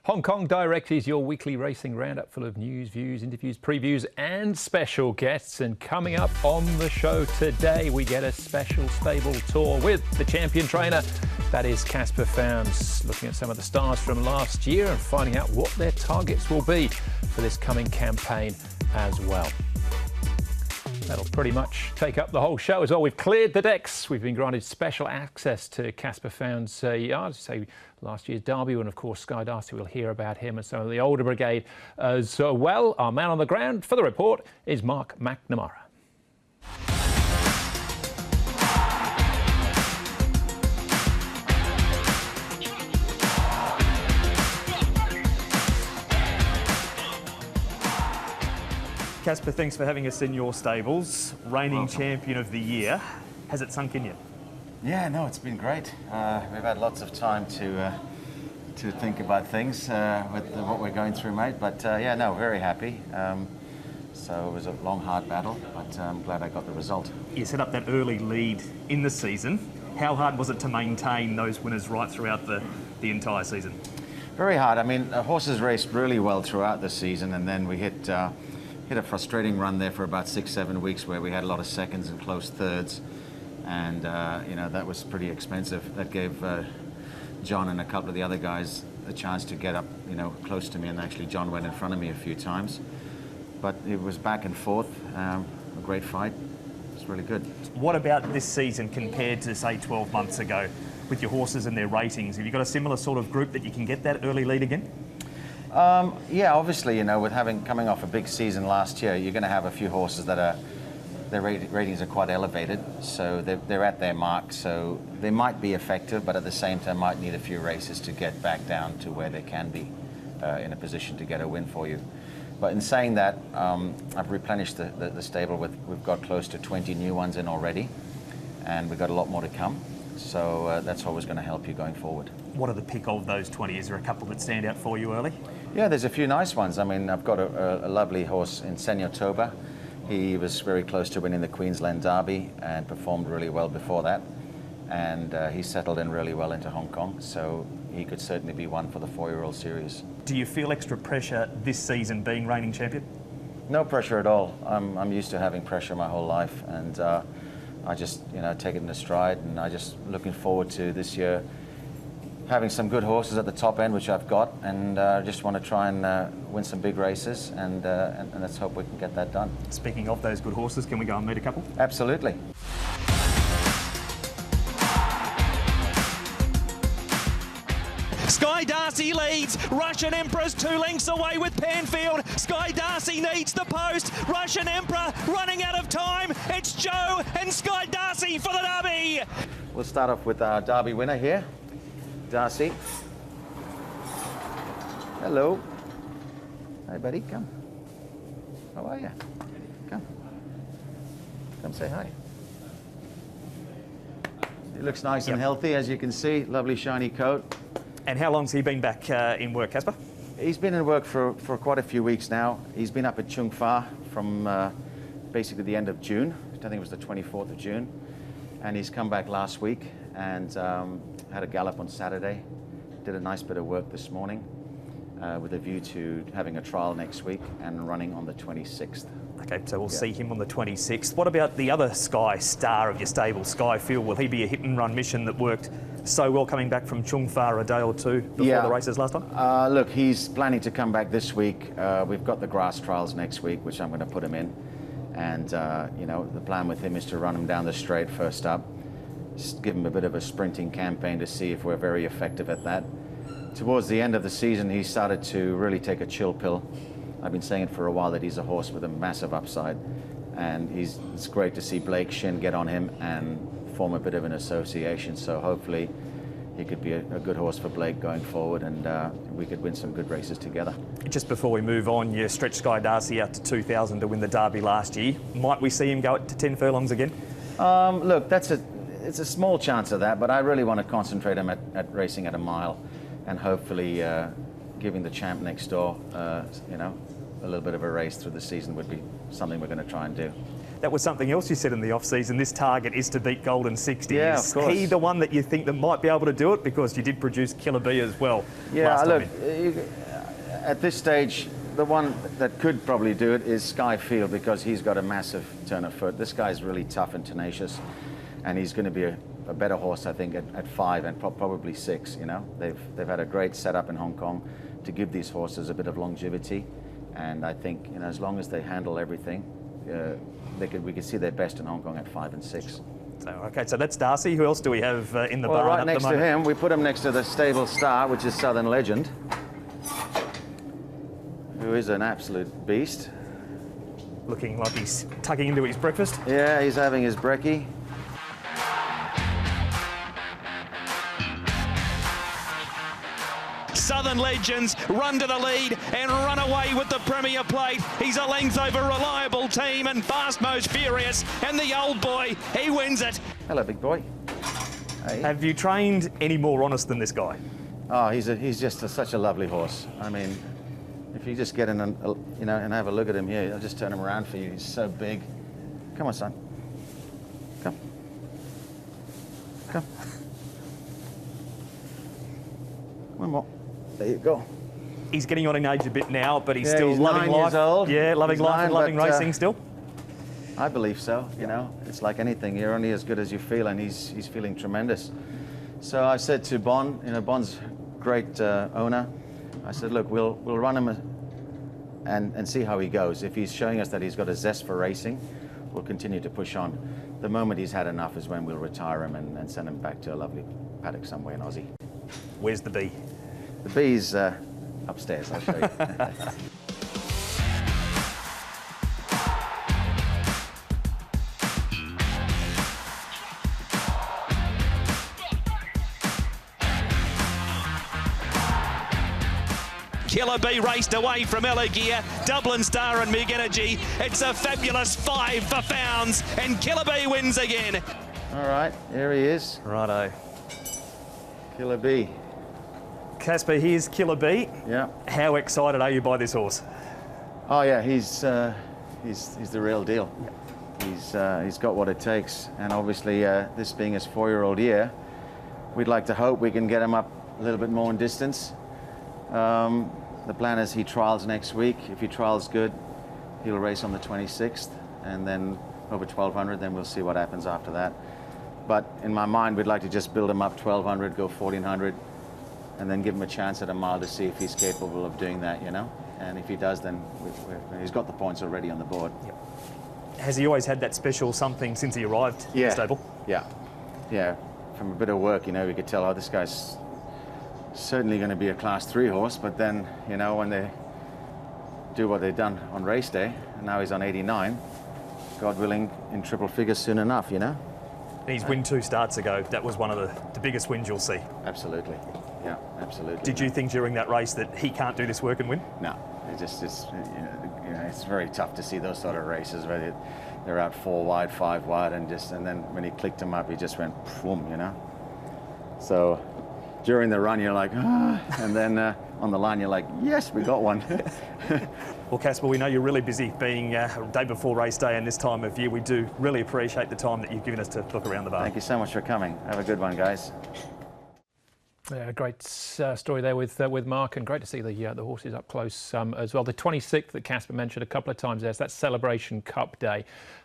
Hong Kong Direct is your weekly racing roundup full of news, views, interviews, previews and special guests. And coming up on the show today, we get a special stable tour with the champion trainer. That is Caspar Fownes, looking at some of the stars from last year and finding out what their targets will be for this coming campaign as well. That'll pretty much take up the whole show as well. We've cleared the decks. We've been granted special access to Caspar Fownes' yard, say last year's Derby, and of course Sky Darcy. We'll hear about him and some of the older brigade as well. Our man on the ground for the report is Mark McNamara. Caspar, thanks for having us in your stables. Reigning champion of the year. Has it sunk in yet? Yeah, no, it's been great. We've had lots of time to think about things with what we're going through, mate. But yeah, no, very happy. So it was a long, hard battle, but I'm glad I got the result. You set up that early lead in the season. How hard was it to maintain those winners right throughout the entire season? Very hard. I mean, horses raced really well throughout the season, and then we hit a frustrating run there for about 6-7 weeks where we had a lot of seconds and close thirds, and you know, that was pretty expensive. That gave John and a couple of the other guys a chance to get up, you know, close to me, and actually John went in front of me a few times, but it was back and forth. A great fight. It's really good. What about this season compared to, say, 12 months ago with your horses and their ratings? Have you got a similar sort of group that you can get that early lead again? Yeah, obviously, you know, with coming off a big season last year, you're going to have a few horses that their ratings are quite elevated, so they're at their mark, so they might be effective, but at the same time might need a few races to get back down to where they can be in a position to get a win for you. But in saying that, I've replenished the stable we've got close to 20 new ones in already, and we've got a lot more to come. So that's always going to help you going forward. What are the pick of those 20? Is there a couple that stand out for you early? Yeah, there's a few nice ones. I mean, I've got a lovely horse in Senor Toba. He was very close to winning the Queensland Derby and performed really well before that. And he settled in really well into Hong Kong, so he could certainly be one for the 4-year-old series. Do you feel extra pressure this season being reigning champion? No pressure at all. I'm used to having pressure my whole life, and I just, you know, take it in a stride, and I just looking forward to this year having some good horses at the top end, which I've got, and just want to try and win some big races, and let's hope we can get that done. Speaking of those good horses, can we go and meet a couple? Absolutely. Sky Darcy leads. Russian Emperor's 2 lengths away with Panfield. Sky Darcy needs the post. Russian Emperor running out of time. It's Joe and Sky Darcy for the Derby. We'll start off with our Derby winner here, Darcy. Hello. Hey, buddy, come. How are you? Come. Come say hi. He looks nice and healthy, as you can see. Lovely shiny coat. And how long's he been back in work, Caspar? He's been in work for quite a few weeks now. He's been up at Chung Fa from basically the end of June. I think it was the 24th of June. And he's come back last week and had a gallop on Saturday. Did a nice bit of work this morning with a view to having a trial next week and running on the 26th. Okay, so we'll see him on the 26th. What about the other Sky star of your stable, Sky Field? Will he be a hit-and-run mission that worked so well coming back from Chung Fa a day or two before the races last time? Look, he's planning to come back this week. We've got the grass trials next week, which I'm going to put him in. And, you know, the plan with him is to run him down the straight first up, just give him a bit of a sprinting campaign to see if we're very effective at that. Towards the end of the season, he started to really take a chill pill. I've been saying it for a while that he's a horse with a massive upside, and it's great to see Blake Shin get on him and form a bit of an association. So hopefully he could be a good horse for Blake going forward, and we could win some good races together. Just before we move on, you stretched Sky Darcy out to 2,000 to win the Derby last year. Might we see him go to 10 furlongs again? Look, it's a small chance of that, but I really want to concentrate him at racing at a mile, and hopefully giving the champ next door, you know, a little bit of a race through the season would be something we're going to try and do. That was something else you said in the off-season. This target is to beat Golden 60. Yeah, is of course. he the one that you think that might be able to do it? Because you did produce Killer B as well. Yeah, last look, time at this stage, the one that could probably do it is Sky Field, because he's got a massive turn of foot. This guy's really tough and tenacious, and he's going to be a better horse, I think, at 5 and probably 6. You know, they've had a great setup in Hong Kong to give these horses a bit of longevity, and I think, you know, as long as they handle everything, we could see their best in Hong Kong at 5 and 6. So, okay, so that's Darcy. Who else do we have in the Well, barn right at next the to moment? him, we put him next to the stable star, which is Southern Legend, who is an absolute beast. Looking like he's tucking into his breakfast. Yeah, he's having his brekkie. Southern Legends run to the lead and run away with the Premier Plate. He's a length over Reliable Team and Fast Most Furious, and the old boy, he wins it. Hello, big boy. Hey. Have you trained any more honest than this guy? Oh, he's just such a lovely horse. I mean, if you just get in and and have a look at him here, I'll just turn him around for you. He's so big. Come on, son. Come. Come. One more. There you go. He's getting on in age a bit now, but he's Yeah, still he's loving 9 life. years old. Yeah, loving He's life 9, and loving but, racing still. I believe so. You know, it's like anything. You're only as good as you feel, and he's feeling tremendous. So I said to Bon, you know, Bon's great owner. I said, look, we'll run him and see how he goes. If he's showing us that he's got a zest for racing, we'll continue to push on. The moment he's had enough is when we'll retire him and send him back to a lovely paddock somewhere in Aussie. Where's the B? The B's upstairs, I'll show you. Killer B raced away from Elegear, Dublin Star and Big Energy. It's a fabulous 5 for Fownes, and Killer B wins again. All right, here he is. Righto. Killer B. Caspar, here's Killer B. Yeah. How excited are you by this horse? Oh yeah, he's the real deal. He's got what it takes, and obviously this being his 4-year-old year, we'd like to hope we can get him up a little bit more in distance. The plan is he trials next week. If he trials good, he'll race on the 26th, and then over 1200, then we'll see what happens after that. But in my mind, we'd like to just build him up 1200, go 1400, and then give him a chance at a mile to see if he's capable of doing that, you know? And if he does, then he's got the points already on the board. Yep. Has he always had that special something since he arrived in the stable? Yeah. Yeah. From a bit of work, you know, we could tell, oh, this guy's certainly going to be a Class 3 horse, but then, you know, when they do what they've done on race day, and now he's on 89, God willing, in triple figures soon enough, you know? His win 2 starts ago, that was one of the biggest wins you'll see. Absolutely. Yeah, absolutely. Did you think during that race that he can't do this work and win? No, it's very tough to see those sort of races where they're out 4 wide, 5 wide, and then when he clicked him up, he just went boom, you know? So during the run, you're like, ah, and then on the line, you're like, yes, we got one. Well, Caspar, we know you're really busy being day before race day and this time of year. We do really appreciate the time that you've given us to look around the barn. Thank you so much for coming. Have a good one, guys. Yeah, great story there with Mark, and great to see the horses up close as well. The 26th that Caspar mentioned a couple of times there, so that's Celebration Cup Day.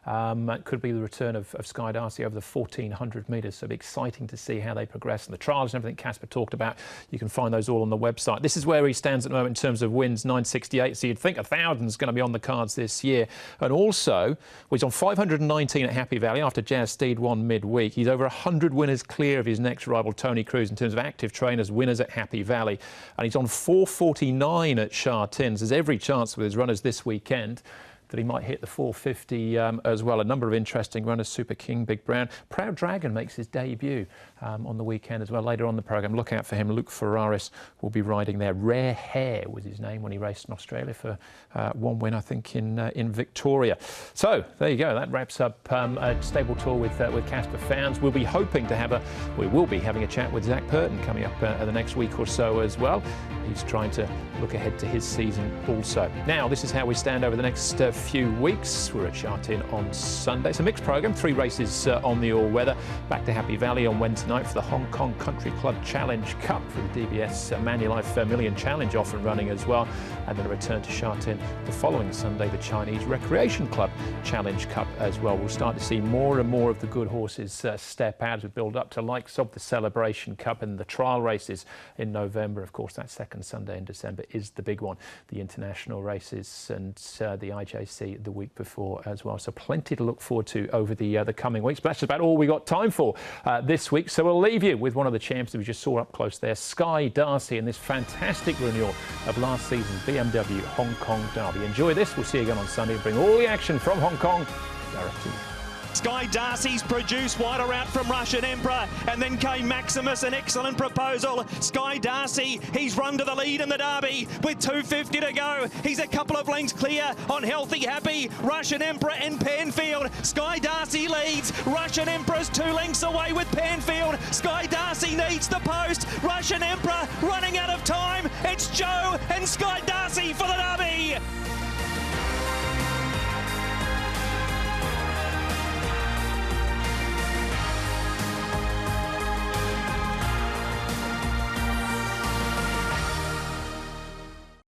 It could be the return of Sky Darcy over the 1400 metres, so it'll be exciting to see how they progress. And the trials and everything Caspar talked about, you can find those all on the website. This is where he stands at the moment in terms of wins, 968, so you'd think 1,000's going to be on the cards this year. And also, he's on 519 at Happy Valley after Jazz Steed won midweek. He's over 100 winners clear of his next rival, Tony Cruz, in terms of active trainers, winners at Happy Valley. And he's on 449 at Sha Tins. There's every chance with his runners this weekend that he might hit the 450 as well. A number of interesting runners, Super King, Big Brown. Proud Dragon makes his debut on the weekend as well. Later on in the programme, look out for him. Luke Ferraris will be riding there. Rare Hair was his name when he raced in Australia for one win, I think, in Victoria. So there you go. That wraps up a stable tour with Caspar Fownes. We will be having a chat with Zach Purton coming up the next week or so as well. He's trying to look ahead to his season also. Now, this is how we stand over the next few weeks. We're at Sha-Tin on Sunday. It's a mixed programme, 3 races on the all-weather. Back to Happy Valley on Wednesday night for the Hong Kong Country Club Challenge Cup for the DBS Manulife Million Challenge off and running as well. And then a return to Sha-Tin the following Sunday, the Chinese Recreation Club Challenge Cup as well. We'll start to see more and more of the good horses step out as we build up to likes of the Celebration Cup and the trial races in November. Of course, that second Sunday in December is the big one. The international races and the IJC the week before as well. So plenty to look forward to over the coming weeks. But that's about all we got time for this week. So we'll leave you with one of the champs that we just saw up close there, Sky Darcy, in this fantastic renewal of last season's BMW Hong Kong Derby. Enjoy this. We'll see you again on Sunday and bring all the action from Hong Kong direct to you. Sky Darcy's produced wider out from Russian Emperor, and then came Maximus, an excellent proposal. Sky Darcy, he's run to the lead in the Derby with 2:50 to go. He's a couple of lengths clear on Healthy Happy, Russian Emperor and Panfield. Sky Darcy leads. Russian Emperor's 2 lengths away with Panfield. Sky Darcy needs the post. Russian Emperor running out of time. It's Joe and Sky Darcy for the Derby.